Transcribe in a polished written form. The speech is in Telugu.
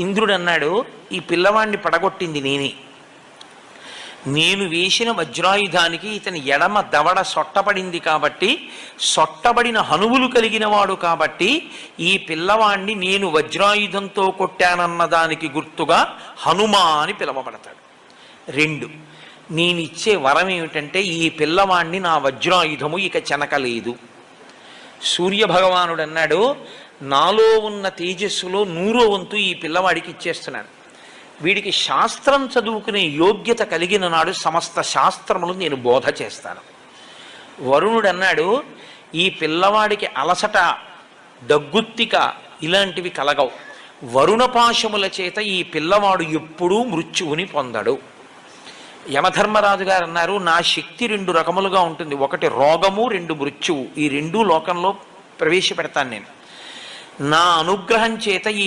ఇంద్రుడు అన్నాడు, ఈ పిల్లవాడిని పడగొట్టింది నేనే. నేను వేసిన వజ్రాయుధానికి ఇతని ఎడమ దవడ సొట్టపడింది కాబట్టి, సొట్టబడిన హనువులు కలిగిన వాడు కాబట్టి ఈ పిల్లవాణ్ణి నేను వజ్రాయుధంతో కొట్టానన్న దానికి గుర్తుగా హనుమా అని పిలవబడతాడు. 2, నేనిచ్చే వరం ఏమిటంటే ఈ పిల్లవాణ్ణి నా వజ్రాయుధము ఇక చెనకలేదు. సూర్యభగవానుడు అన్నాడు, నాలో ఉన్న తేజస్సులో 100వ వంతు ఈ పిల్లవాడికి ఇచ్చేస్తున్నాను. వీడికి శాస్త్రం చదువుకునే యోగ్యత కలిగిన నాడు సమస్త శాస్త్రములు నేను బోధ చేస్తాను. వరుణుడు అన్నాడు, ఈ పిల్లవాడికి అలసట, దగ్గుత్తిక ఇలాంటివి కలగవు. వరుణపాశముల చేత ఈ పిల్లవాడు ఎప్పుడూ మృత్యువుని పొందడు. యమధర్మరాజు గారు అన్నారు, నా శక్తి 2 రకములుగా ఉంటుంది. 1 రోగము, 2 మృత్యువు. ఈ 2 లోకంలో ప్రవేశపెడతాను నేను. నా అనుగ్రహం చేత ఈ